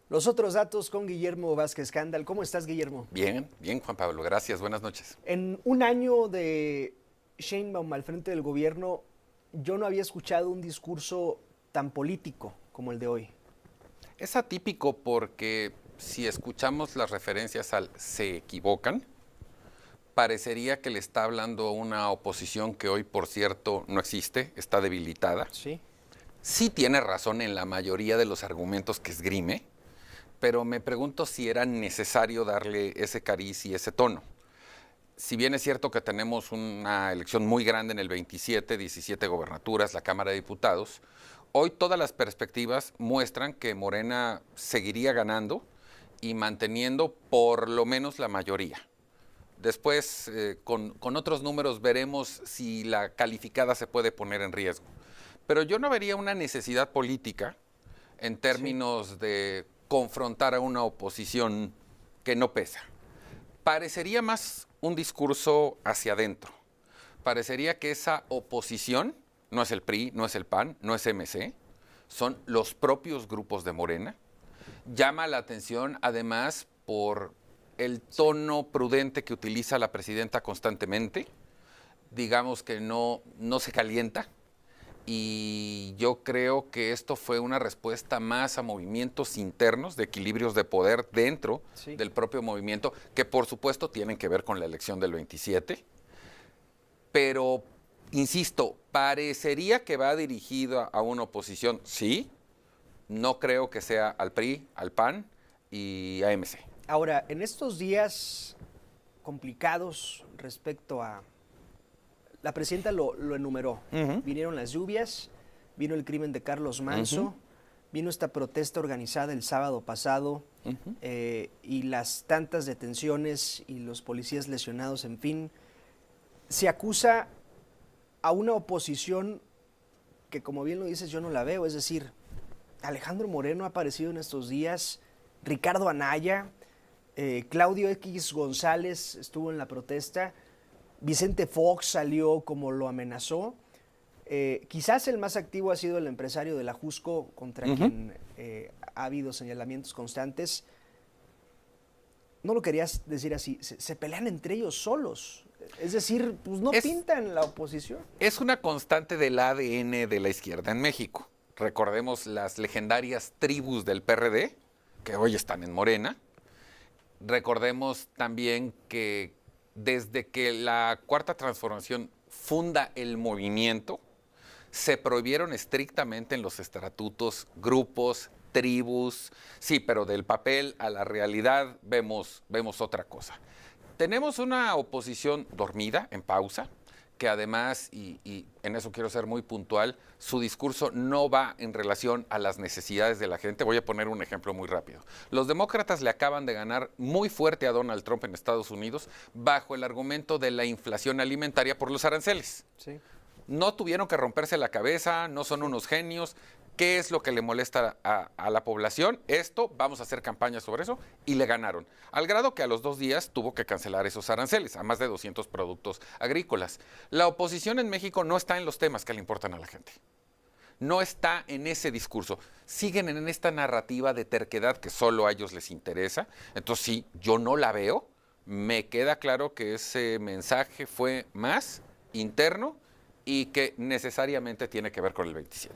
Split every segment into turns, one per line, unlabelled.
Los otros datos con Guillermo Vázquez Cándal. ¿Cómo estás, Guillermo?
Bien, bien, Juan Pablo, gracias, buenas noches.
En un año de Sheinbaum al frente del gobierno, yo no había escuchado un discurso tan político como el de hoy.
Es atípico porque si escuchamos las referencias al se equivocan, parecería que le está hablando a una oposición que hoy, por cierto, no existe, está debilitada.
Sí.
Sí tiene razón en la mayoría de los argumentos que esgrime, pero me pregunto si era necesario darle ese cariz y ese tono. Si bien es cierto que tenemos una elección muy grande en el 27, 17 gobernaturas, la Cámara de Diputados, hoy todas las perspectivas muestran que Morena seguiría ganando y manteniendo por lo menos la mayoría. Después, con otros números, veremos si la calificada se puede poner en riesgo. Pero yo no vería una necesidad política en términos de confrontar a una oposición que no pesa. Parecería más un discurso hacia adentro. Parecería que esa oposición no es el PRI, no es el PAN, no es MC, son los propios grupos de Morena. Llama la atención además por el tono prudente que utiliza la presidenta constantemente. Digamos que no se calienta. Y yo creo que esto fue una respuesta más a movimientos internos, de equilibrios de poder dentro del propio movimiento, que por supuesto tienen que ver con la elección del 27. Pero, insisto, parecería que va dirigido a una oposición, sí, no creo que sea al PRI, al PAN y a MC.
Ahora, en estos días complicados respecto a... La presidenta lo enumeró. Vinieron las lluvias, vino el crimen de Carlos Manso, vino esta protesta organizada el sábado pasado y las tantas detenciones y los policías lesionados, en fin. Se acusa a una oposición que, como bien lo dices, yo no la veo. Es decir, Alejandro Moreno ha aparecido en estos días, Ricardo Anaya, Claudio X González estuvo en la protesta, Vicente Fox salió como lo amenazó. Quizás el más activo ha sido el empresario de la Jusco, contra quien ha habido señalamientos constantes. No lo querías decir así, se pelean entre ellos solos. Es decir, pues no pintan la oposición.
Es una constante del ADN de la izquierda en México. Recordemos las legendarias tribus del PRD, que hoy están en Morena. Recordemos también que desde que la Cuarta Transformación funda el movimiento, se prohibieron estrictamente en los estatutos grupos, tribus, sí, pero del papel a la realidad vemos otra cosa. Tenemos una oposición dormida, en pausa, que además, y en eso quiero ser muy puntual, su discurso no va en relación a las necesidades de la gente. Voy a poner un ejemplo muy rápido. Los demócratas le acaban de ganar muy fuerte a Donald Trump en Estados Unidos bajo el argumento de la inflación alimentaria por los aranceles.
Sí.
No tuvieron que romperse la cabeza, no son unos genios. ¿Qué es lo que le molesta a la población? Esto, vamos a hacer campaña sobre eso, y le ganaron. Al grado que a los 2 días tuvo que cancelar esos aranceles, a más de 200 productos agrícolas. La oposición en México no está en los temas que le importan a la gente. No está en ese discurso. Siguen en esta narrativa de terquedad que solo a ellos les interesa. Entonces sí, yo no la veo. Me queda claro que ese mensaje fue más interno y que necesariamente tiene que ver con el 27.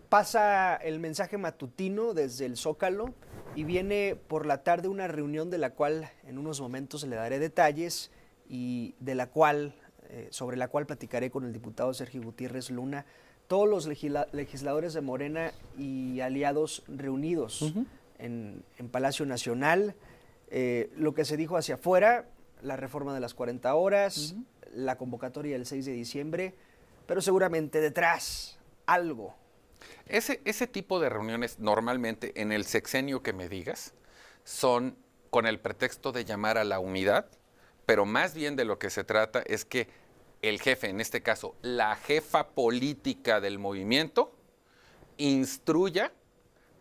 Pasa el mensaje matutino desde el Zócalo y viene por la tarde una reunión de la cual en unos momentos le daré detalles y de la cual, sobre la cual platicaré con el diputado Sergio Gutiérrez Luna. Todos los legisladores de Morena y aliados reunidos en Palacio Nacional. Lo que se dijo hacia afuera, la reforma de las 40 horas, la convocatoria del 6 de diciembre, pero seguramente detrás algo.
Ese tipo de reuniones normalmente en el sexenio que me digas son con el pretexto de llamar a la unidad, pero más bien de lo que se trata es que el jefe, en este caso la jefa política del movimiento, instruya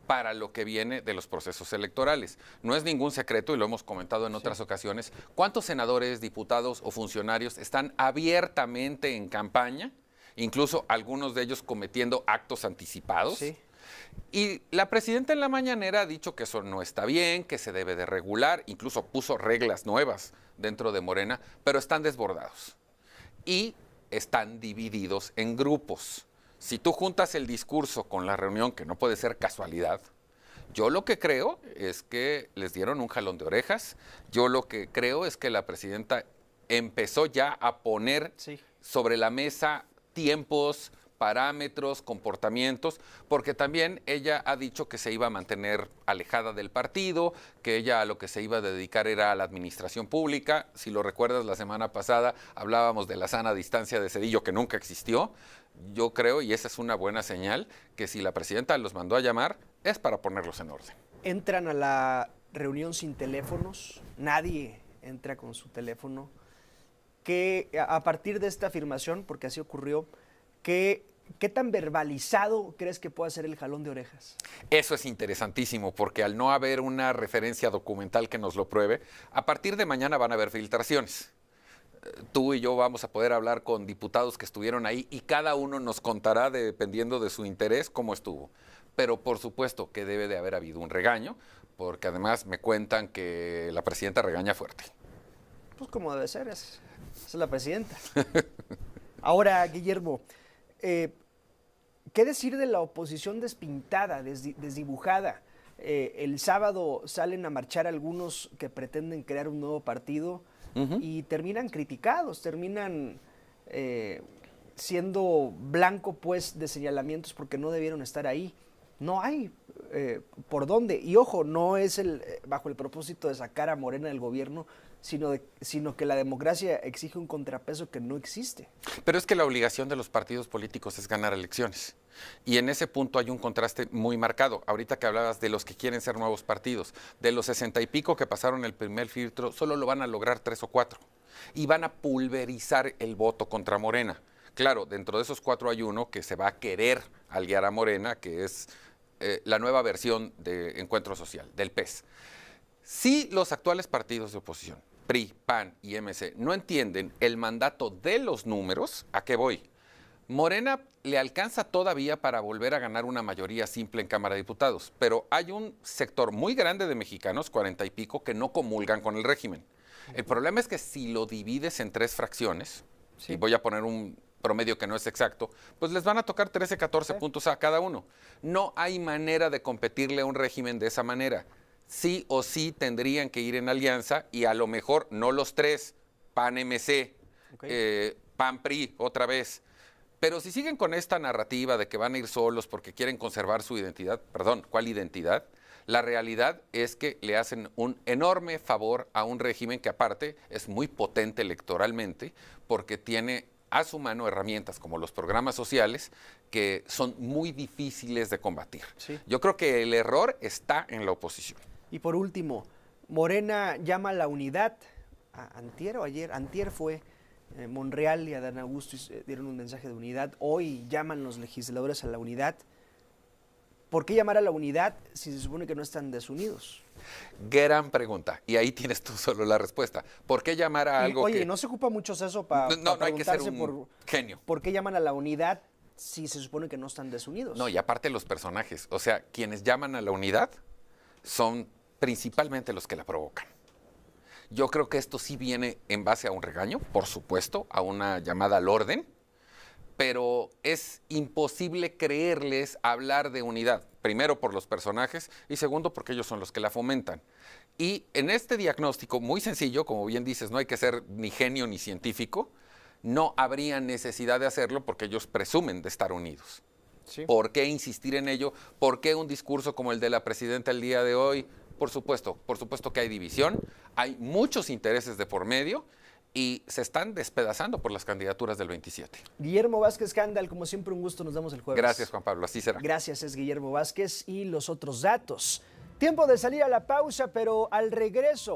para lo que viene de los procesos electorales. No es ningún secreto, y lo hemos comentado en otras ocasiones, cuántos senadores, diputados o funcionarios están abiertamente en campaña, incluso algunos de ellos cometiendo actos anticipados. Y la presidenta en la mañanera ha dicho que eso no está bien, que se debe de regular, incluso puso reglas nuevas dentro de Morena, pero están desbordados y están divididos en grupos. Si tú juntas el discurso con la reunión, que no puede ser casualidad, yo lo que creo es que les dieron un jalón de orejas. Yo lo que creo es que la presidenta empezó ya a poner sobre la mesa tiempos, parámetros, comportamientos, porque también ella ha dicho que se iba a mantener alejada del partido, que ella a lo que se iba a dedicar era a la administración pública. Si lo recuerdas, la semana pasada hablábamos de la sana distancia de Zedillo, que nunca existió. Yo creo, y esa es una buena señal, que si la presidenta los mandó a llamar, es para ponerlos en orden.
Entran a la reunión sin teléfonos, nadie entra con su teléfono. Que a partir de esta afirmación, porque así ocurrió, ¿qué tan verbalizado crees que pueda ser el jalón de orejas?
Eso es interesantísimo, porque al no haber una referencia documental que nos lo pruebe, a partir de mañana van a haber filtraciones. Tú y yo vamos a poder hablar con diputados que estuvieron ahí y cada uno nos contará, dependiendo de su interés, cómo estuvo. Pero por supuesto que debe de haber habido un regaño, porque además me cuentan que la presidenta regaña fuerte.
Pues como debe ser, esa es la presidenta. Ahora, Guillermo, ¿qué decir de la oposición despintada, desdibujada? El sábado salen a marchar algunos que pretenden crear un nuevo partido y terminan criticados, terminan siendo blanco pues de señalamientos porque no debieron estar ahí. No hay por dónde. Y ojo, no es bajo el propósito de sacar a Morena del gobierno, sino que la democracia exige un contrapeso que no existe.
Pero es que la obligación de los partidos políticos es ganar elecciones. Y en ese punto hay un contraste muy marcado. Ahorita que hablabas de los que quieren ser nuevos partidos, de los 60 y pico que pasaron el primer filtro, solo lo van a lograr 3 o 4. Y van a pulverizar el voto contra Morena. Claro, dentro de esos 4 hay uno que se va a querer aliar a Morena, que es la nueva versión de Encuentro Social, del PES. Si los actuales partidos de oposición, PRI, PAN y MC, no entienden el mandato de los números, ¿a qué voy? Morena le alcanza todavía para volver a ganar una mayoría simple en Cámara de Diputados, pero hay un sector muy grande de mexicanos, 40 y pico, que no comulgan con el régimen. El problema es que si lo divides en 3 fracciones, y voy a poner un promedio que no es exacto, pues les van a tocar 13, 14 puntos a cada uno. No hay manera de competirle a un régimen de esa manera. Sí o sí tendrían que ir en alianza y a lo mejor no los 3, PAN-MC, PAN-PRI otra vez. Pero si siguen con esta narrativa de que van a ir solos porque quieren conservar su identidad, perdón, ¿cuál identidad? La realidad es que le hacen un enorme favor a un régimen que aparte es muy potente electoralmente porque tiene a su mano herramientas como los programas sociales que son muy difíciles de combatir. Sí. Yo creo que el error está en la oposición.
Y por último, Morena llama a la unidad. Antier o ayer, antier fue Monreal y Adán Augusto dieron un mensaje de unidad. Hoy llaman los legisladores a la unidad. ¿Por qué llamar a la unidad si se supone que no están desunidos?
Gran pregunta. Y ahí tienes tú solo la respuesta. ¿Por qué llamar a algo
oye,
que...
¿no se ocupa mucho eso para
no hay que ser un genio?
¿Por qué llaman a la unidad si se supone que no están desunidos?
No, y aparte los personajes. O sea, quienes llaman a la unidad son principalmente los que la provocan. Yo creo que esto sí viene en base a un regaño, por supuesto, a una llamada al orden, pero es imposible creerles hablar de unidad, primero por los personajes y segundo porque ellos son los que la fomentan. Y en este diagnóstico muy sencillo, como bien dices, no hay que ser ni genio ni científico, no habría necesidad de hacerlo porque ellos presumen de estar unidos. Sí. ¿Por qué insistir en ello? ¿Por qué un discurso como el de la presidenta el día de hoy? Por supuesto que hay división, hay muchos intereses de por medio y se están despedazando por las candidaturas del 27.
Guillermo Vázquez Candal, como siempre un gusto, nos vemos el jueves.
Gracias, Juan Pablo, así será.
Gracias, es Guillermo Vázquez y los otros datos. Tiempo de salir a la pausa, pero al regreso